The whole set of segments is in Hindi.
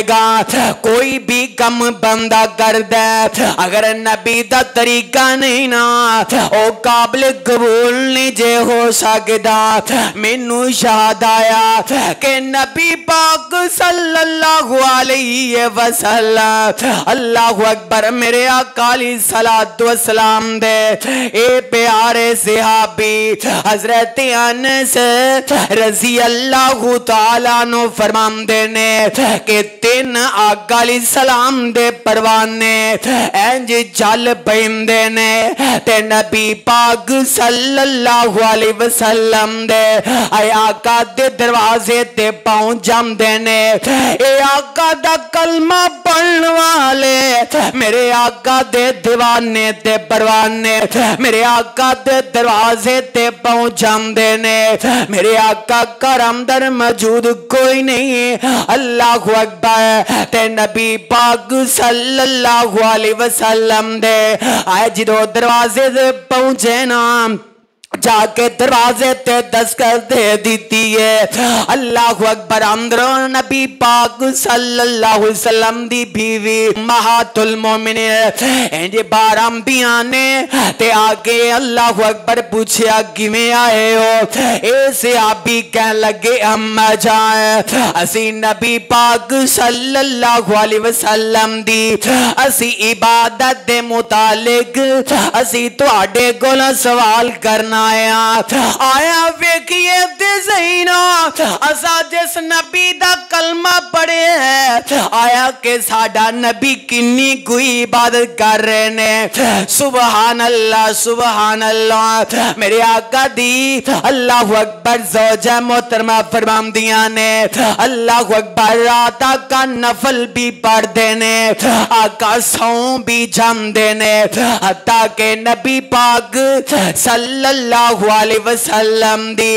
होएगा। कोई भी कम बंदा करदा अगर नबी दा तरीका नहीं ना ओ काबिल कबूल नहीं जे हो सकदा। मैनू याद आया कि नबी पाक सल्लल्लाहु अलैहि वसल्लम अल्लाहु अकबर मेरे आका अलैहिस्सलातु वस्सलाम दे ए प्यारे सहाबी हजरत अनस रजी अल्लाहु तआला नु फरमांदे ने कि तीन आका अलैहिस्सलाम दे परवाने इंज चल पैंदे ने ते नबी पाक सल्लल्लाहु अलैहि वसल्लम दे आका दे दरवाजे ते पहुंच जांदे ने। ए आका दा कलमा पढ़न वाले मेरे आका दे दीवाने ते परवाने मेरे आका दे दरवाजे ते पहुंच जांदे ने। मेरे आका घर अंदर मौजूद कोई नहीं। अल्लाहु अकबर ते नबी पाक सल्लल्लाहु अलैहि वसल्लम दे आए जो दरवाजे से पहुंचे ना जाके दरवाजे ते दस्तक दे दी है। अल्लाहु अकबर अंदरों नबी पाक सल्लल्लाहु अलैहि वसल्लम दी बीवी उम्महातुल मोमिनीन इंज बारां बियां ने ते आगे अल्लाहु अकबर पूछया किवें आए हो। ए सहाबी कह लगे अम्मा जान असी नबी पाक सल्लल्लाहु अलैहि वसल्लम दी असी इबादत दे मुतालिक असी तुहाडे कोल सवाल करना आया वेखिए ते सही ना असा जिस नबी दा कलमा पढ़े है आया के साडा नबी किन्नी कोई इबादत कर रहे ने। सुबहान अल्लाह मेरे आका दी अल्लाहु अकबर ज़ौजा मोहतरमा फरमांदियां ने अल्लाहु अकबर रात का नफल भी पढ़ते ने आका सौ भी जमते ने हत्ता के नबी पाक सल्लल्लाहु अलैहि वसल्लम दी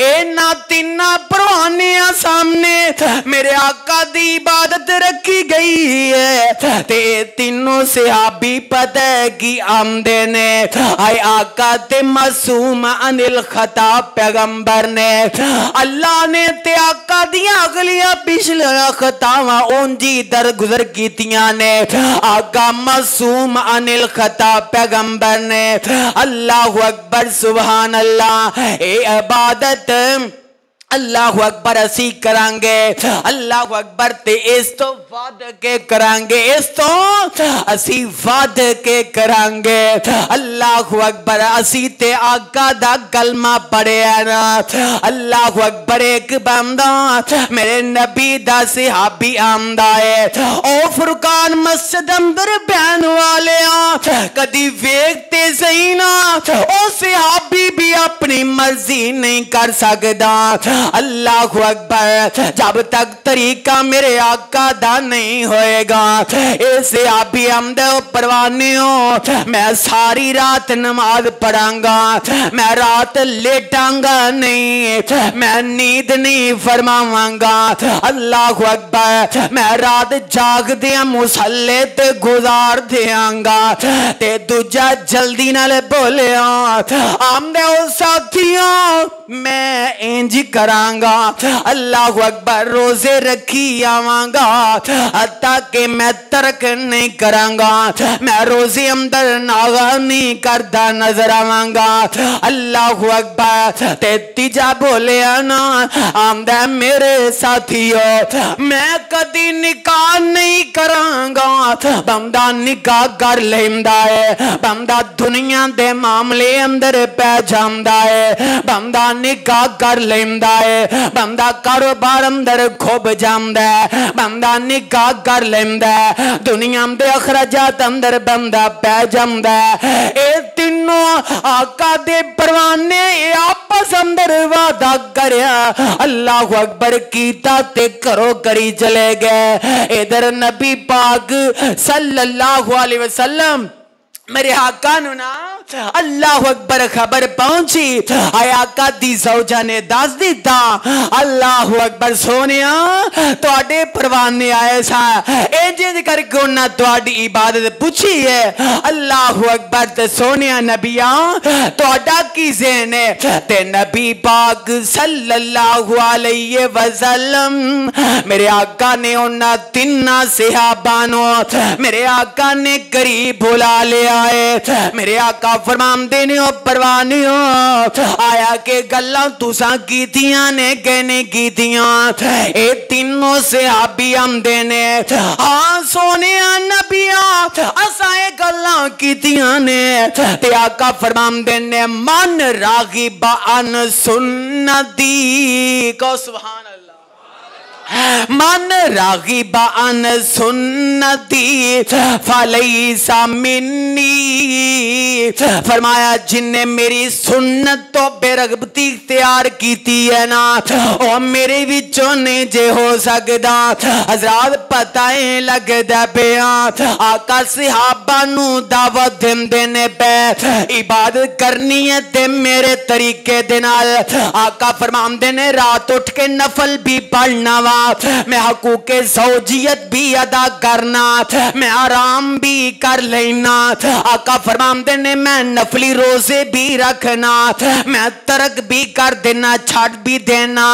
इन्हां तिन्ना परवानियां सामने मेरे आका दी इबादत रखी गई है ते तीनों सहाबी पता है कि आमदे ने आए आका ते मासूम अनिल खता पैगंबर ने अल्लाह ने ते आका दियां अगलियां पिछलियां खतावां उंजी दरगुजर कीतियां ने। आका मासूम अनिल खता पैगंबर ने अल्लाहु अकबर सुभान अल्लाह ए इबादत अल्लाहु अकबर असी करांगे अल्लाहु अकबर ते इस तो वध के करांगे इस तो असी वध के करांगे। अल्लाहु अकबर असी ते आका दा कलमा पढ़िया ना अल्लाहु अकबर एक बंदा मेरे नबी दा सहाबी आंदा है ओ फुरकान मस्जिद अंदर बहन वाले कदी वेखते सही ना ओ सहाबी भी अपनी मर्जी नहीं कर सकदा। अल्लाहु अकबर जब तक तरीका मेरे आका दा नहीं होएगा ऐसे आप भी आमदे परवाने हो मैं सारी रात नमाज पढ़ांगा मैं रात लेटांगा नहीं मैं नींद नहीं फरमावांगा। अल्लाहु अकबर मैं रात जाग दिया मुसल्ले ते गुजार दियांगा ते दूजा जल्दी नाल बोलिया आमदे ओ साथियों मैं इंज करांगा। अल्लाहु अकबर रोजे रखी आवांगा हत्ता के मैं तर्क नहीं करांगा मैं रोजे अंदर नागा नहीं करता नजर आवांगा। अल्लाहु अकबर ते तीजा बोले ना आमदा मेरे साथियों मैं कदी निकाह नहीं करांगा। बंदा निकाह कर लेंदा है बंदा दुनिया दे मामले अंदर पै जांदा है बंदा निकाह कर लेंदा है बंदा कारोबार अंदर खूब जांदा है बंदा निकाह कर लेंदा है दुनिया दे अखराजात अंदर बंदा पै जांदा है। ए तीनों आका दे परवाने आपस अंदर वादा करया अल्लाहु अकबर कीता ते करो करी चले गए। इधर नबी पाक सल्लल्लाहु अलैहि वसल्लम मेरे आका नु ना अल्लाह अकबर खबर पहुंची, आया आका दी ज़ौजा ने दस दिता, अल्लाह अकबर सोनिया तुहाडे परवाने आए सा, इंज करके उन्हें तुहाडी इबादत पूछी है। अल्लाह अकबर ते सोनिया नबिया तुहाडा की ज़हन है? ते नबी पाक सल्लल्लाहु अलैहि वसल्लम मेरे आका ने उन्हें तिन्ना सहाबा नु मेरे आका ने करीब बुला लिया है। मेरे आका फरमांदे ने ओ परवानियो आया के गल्लां तुसां कीतियां ने कहने कीतियां, ए तीनों सहाबी आंदे ने, हां सोनिया नबिया असां ए गल्लां कीतियां ने। ते आका फरमांदे ने मन रागिबा अन सुन्नती, को सुभान अल्लाह, मन रागिबा अन सुन्नती फलैसा मिन्नी, फरमाया जिन्ने मेरी सुन्नत तो बेरगबती इख्तियार कीती है ना ओ मेरे विचों नहीं जे हो सकदा। हज़रात पता ही लगदा पिया आका सहाबा नू दावत देंदे ने पे इबादत करनी है ते मेरे तरीके दे नाल। आका फरमांदे ने रात उठ के नफल भी पढ़ना वा, मैं हकूके ज़ौजियत भी अदा करना, मैं आराम भी कर लेना। आका फरमांदे ने मैं नफली रोजे भी रखना, मैं तरक भी कर देना, छड़ भी देना।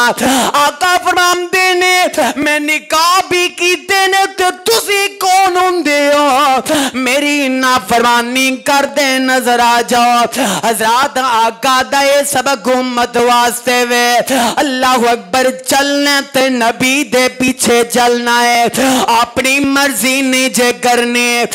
आका फरमांदे ने मैं निकाह भी कीते ने, तो तुसी कौन हुंदे हो मेरी नाफरमानी कर दे नजर आ जाओ। हज़रात आका दा ये सबक उम्मत वास्ते वे, अल्लाह अकबर चलना ते नबी दे पीछे चलना है, अपनी मर्जी नहीं जे करने।